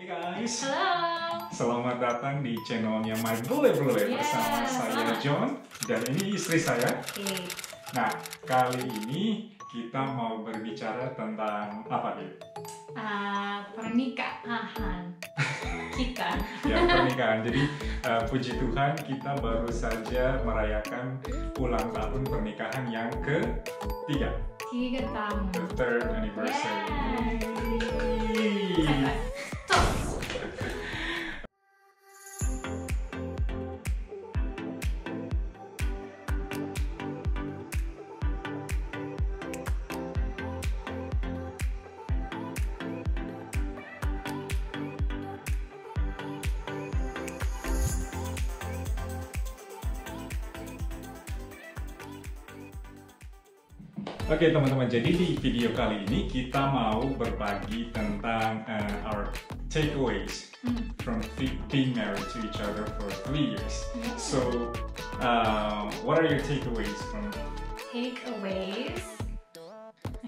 Hey guys, Halo. selamat datang di channelnya MyBuleBrule bersama saya John dan ini istri saya. Oke. Nah, kali ini kita mau berbicara tentang apa nih? Pernikahan kita. Ya, pernikahan. Jadi puji Tuhan kita baru saja merayakan ulang tahun pernikahan yang ke-3. 3 tahun. The third anniversary. Yay. Oke teman-teman, jadi di video kali ini kita mau berbagi tentang our takeaways from being married to each other for 3 years. So, what are your takeaways from? Takeaways?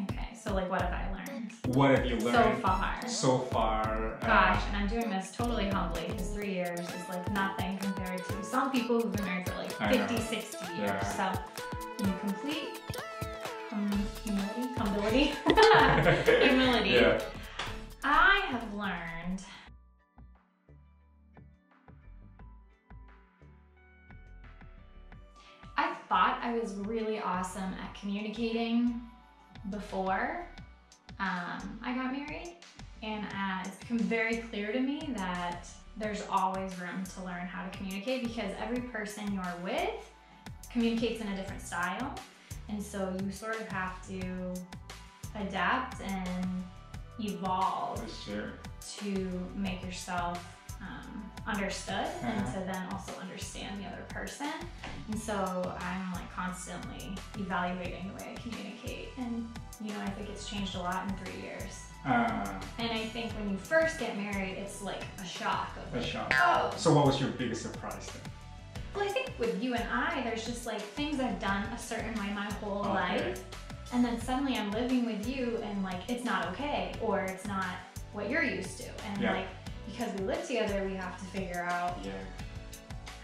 Okay, so like what have I learned? What have you learned so far? Gosh, and I'm doing this totally humbly because 3 years is like nothing compared to some people who've been married for like 50, 60 years. Yeah. So, in complete humility, Yeah. I have learned I thought I was really awesome at communicating before I got married, and it's become very clear to me that there's always room to learn how to communicate because every person you're with communicates in a different style. And so you sort of have to adapt and evolve to make yourself understood and to then also understand the other person. And so I'm like constantly evaluating the way I communicate. And you know, I think it's changed a lot in 3 years. And I think when you first get married, it's like a shock. Oh. So what was your biggest surprise then? Well, I think with you and I, there's just like things I've done a certain way my whole life, and then suddenly I'm living with you and like it's not okay, or it's not what you're used to, and like because we live together, we have to figure out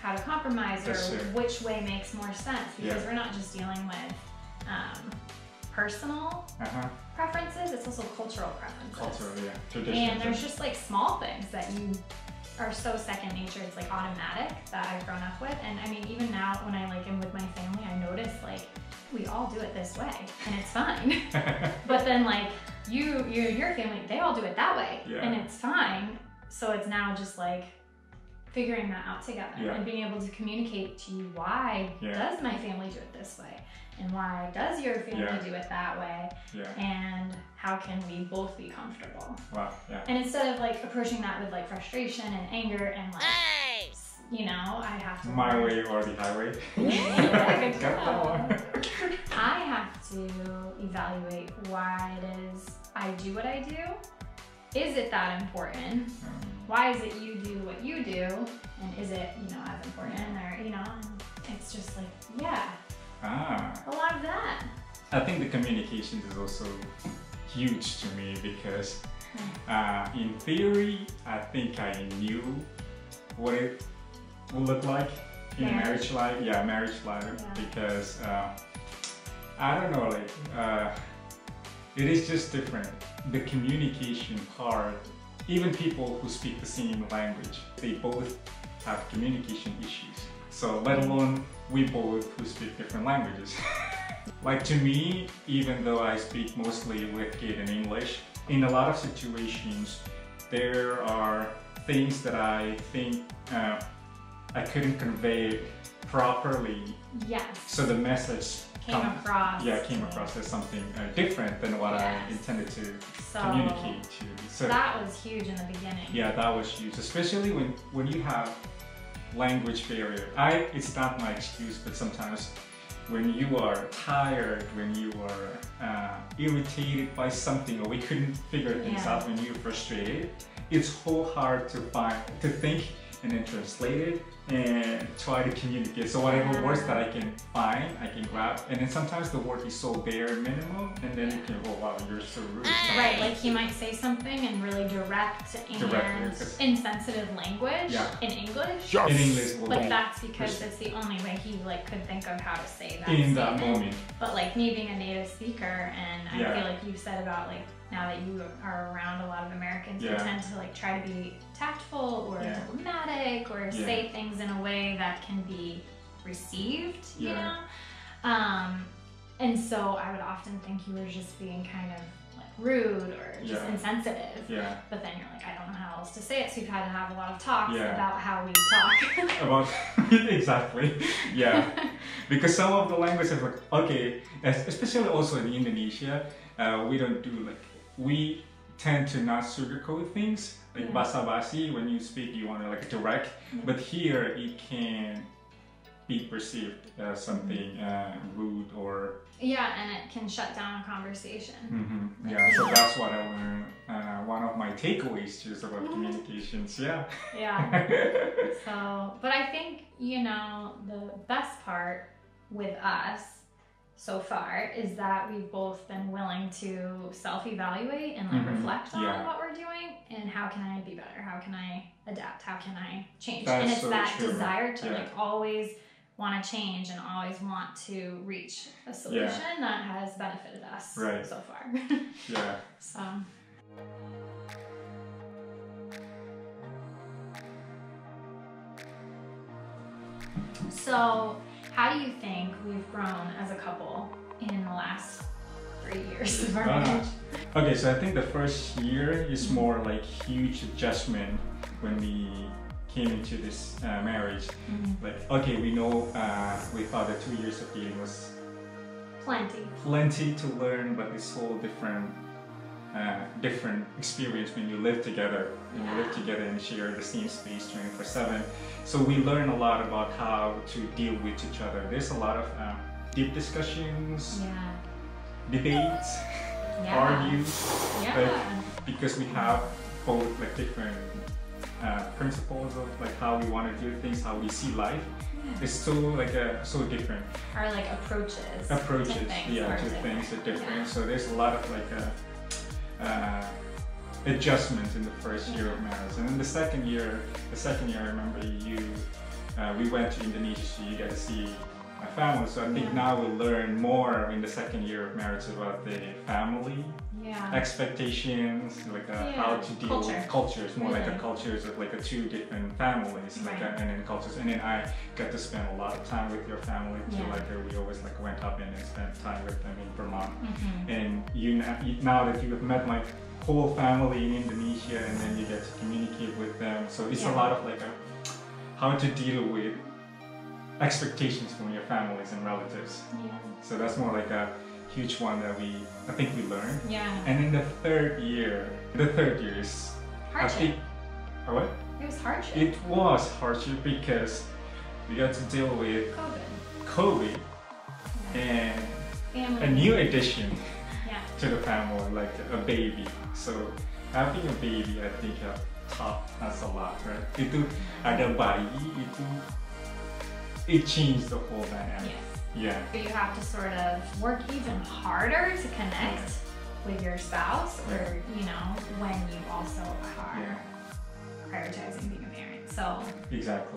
how to compromise or which way makes more sense because we're not just dealing with personal preferences, it's also cultural preferences. Traditions. And there's just like small things that you are so second nature, it's like automatic that I've grown up with. And I mean, even now when I like am with my family, I notice like we all do it this way and it's fine. But then like you and your family, they all do it that way and it's fine. So it's now just like figuring that out together and being able to communicate to you why does my family do it this way and why does your family do it that way and how can we both be comfortable. And instead of like approaching that with like frustration and anger and like you know, I have to my way or the highway. I have to evaluate why it is I do what I do. Is it that important? Why is it you do what you do? And is it, you know, as important? Or, you know, it's just like, a lot of that. I think the communication is also huge to me because in theory, I think I knew what it would look like in a marriage life. Marriage life. Because I don't know, like it is just different. The communication part, even people who speak the same language, they both have communication issues. So let alone we both who speak different languages. Like to me, even though I speak mostly with Kate in English, in a lot of situations, there are things that I think I couldn't convey properly. So the message came across as something different than what I intended to communicate to. So that was huge in the beginning. Yeah, that was huge, especially when you have language barrier. It's not my excuse, but sometimes when you are tired, when you are irritated by something, or we couldn't figure things out, when you're frustrated, it's so hard to think and then translate it and try to communicate. So whatever words that I can find, I can grab. And then sometimes the word is so bare minimum, and then you can, oh wow, you're so rude. Right, like he might say something in really direct and insensitive language in English. In English, but that's because it's the only way he like could think of how to say that in that moment. But like me being a native speaker, and I feel like you said about like now that you are around a lot of Americans, you tend to like try to be tactful or diplomatic or say things in a way that can be received, you know? And so I would often think you were just being kind of like rude or just insensitive. But then you're like, I don't know how else to say it, so you've had to have a lot of talks about how we talk. Exactly. Because some of the languages are like, okay, especially also in Indonesia, we don't do like, we tend to not sugarcoat things. Like basa-basi, when you speak, you want to like direct. But here, it can be perceived as something rude or... Yeah, and it can shut down a conversation. So that's what I learned. One of my takeaways just about communications, So, but I think, you know, the best part with us so far is that we've both been willing to self-evaluate and like reflect on what we're doing and how can I be better, how can I adapt, how can I change. That's and it's so that true. desire to like always want to change and always want to reach a solution that has benefited us so far. So how do you think we've grown as a couple in the last 3 years of our marriage? Okay, so I think the first year is more like huge adjustment when we came into this marriage. Like, okay, we know we thought that 2 years of dating was plenty to learn, but this whole different experience when you live together. When you live together and share the same space 24/7. So we learn a lot about how to deal with each other. There's a lot of deep discussions, debates, argue, because we have both like different principles of like how we want to do things, how we see life. It's so like so different. Our like approaches to things are different. So there's a lot of like adjustments in the first year of marriage, and then the second year I remember we went to Indonesia, so you got to see my family. So I think now we learn more in the second year of marriage about the family expectations, like how to deal with cultures, more like the cultures of like two different families, and then cultures. And then I got to spend a lot of time with your family too. Like we always like went up and spent time with them in Vermont. And now that you have met my whole family in Indonesia, and then you get to communicate with them. So it's a lot of like how to deal with expectations from your families and relatives. So that's more like a huge one that I think we learned. And then the third year is hardship. What? It was hardship. It was hardship because we got to deal with COVID and a new addition to the family, like a baby. So having a baby, I think taught us a lot, right? Itu ada bayi itu, it changed the whole dynamic. You have to sort of work even harder to connect with your spouse, or you know, when you also are prioritizing being a parent. So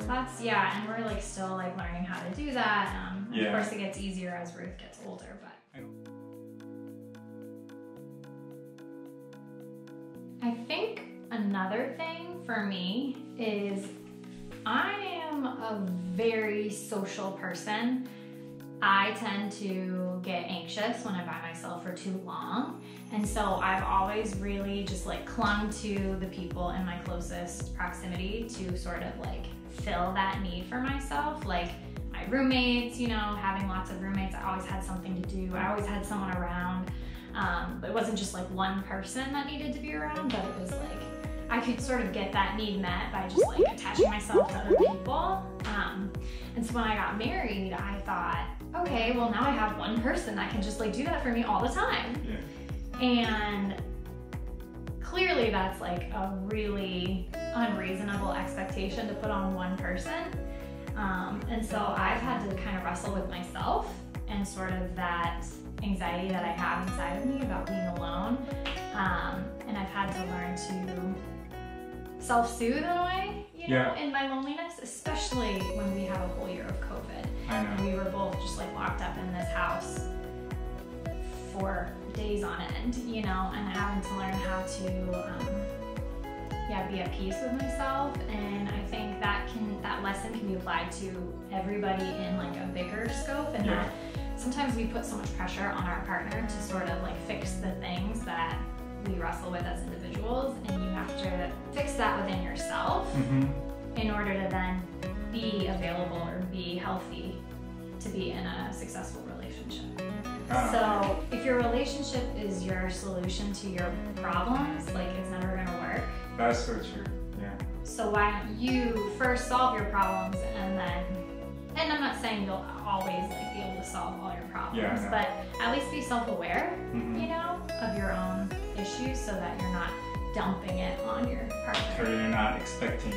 that's and we're like still like learning how to do that. Of course, it gets easier as Ruth gets older, but. I think another thing for me is I am a very social person. I tend to get anxious when I'm by myself for too long. And so I've always really just like clung to the people in my closest proximity to sort of like fill that need for myself. Like my roommates, you know, having lots of roommates, I always had something to do. I always had someone around. But it wasn't just like one person that needed to be around, but it was like, I could sort of get that need met by just like attaching myself to other people. And so when I got married, I thought, okay, well now I have one person that can just like do that for me all the time. And clearly that's like a really unrealistic reasonable expectation to put on one person. And so I've had to kind of wrestle with myself and sort of that anxiety that I have inside of me about being alone. And I've had to learn to self-soothe in a way, you know, in my loneliness, especially when we have a whole year of COVID. I know. And we were both just like locked up in this house for days on end, you know, and having to learn how to be at peace with myself. And I think that lesson can be applied to everybody in like a bigger scope, and that sometimes we put so much pressure on our partner to sort of like fix the things that we wrestle with as individuals, and you have to fix that within yourself in order to then be available or be healthy to be in a successful relationship. So if your relationship is your solution to your problems, like it's never gonna work. That's so true, yeah. So why don't you first solve your problems, and then, and I'm not saying you'll always like be able to solve all your problems, but at least be self-aware, you know, of your own issues, so that you're not dumping it on your partner. Or you're not expecting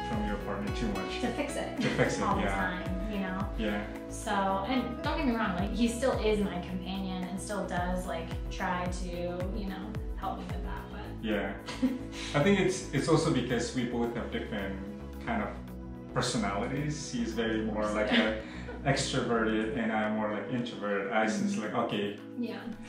from your partner too much. To fix it. To fix it, all the time, you know? Yeah. So, and don't get me wrong, like he still is my companion and still does like try to, you know, help me with that, but. Yeah. I think it's also because we both have different kind of personalities. He's very more like extroverted, and I'm more like introverted. I sense like, okay,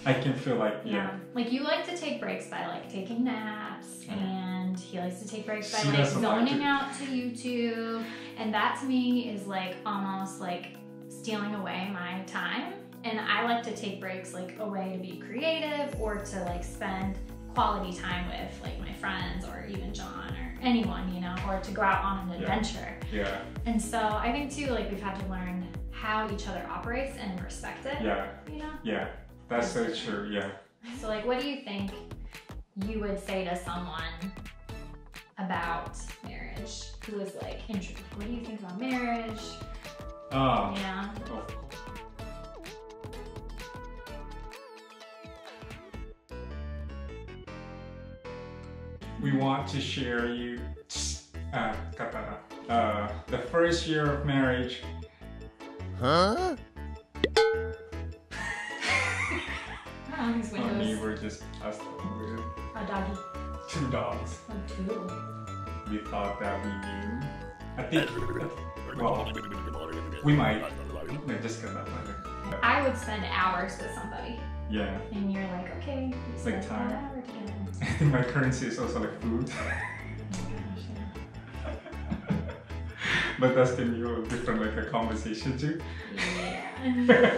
I can feel like, like you like to take breaks by like taking naps, and he likes to take breaks by like zoning out to YouTube, and that to me is like almost like stealing away my time. And I like to take breaks like away to be creative, or to like spend quality time with like my friends, or even John, or anyone, you know, or to go out on an adventure. Yeah. And so I think too, like we've had to learn how each other operates and respect it. Yeah. You know? Yeah. That's so true, yeah. So like, what do you think you would say to someone about marriage who is like interested? What do you think about marriage? Yeah. We want to share you the first year of marriage. Oh, We were just us with a doggy. 2 dogs. Oh, 2. We thought that we knew. I think, well, we might. No, just because I would spend hours with somebody. Yeah. And you're like, okay, it's like time. An hour together. I think my currency is also like food. But that's gonna be a different like a conversation too. Yeah.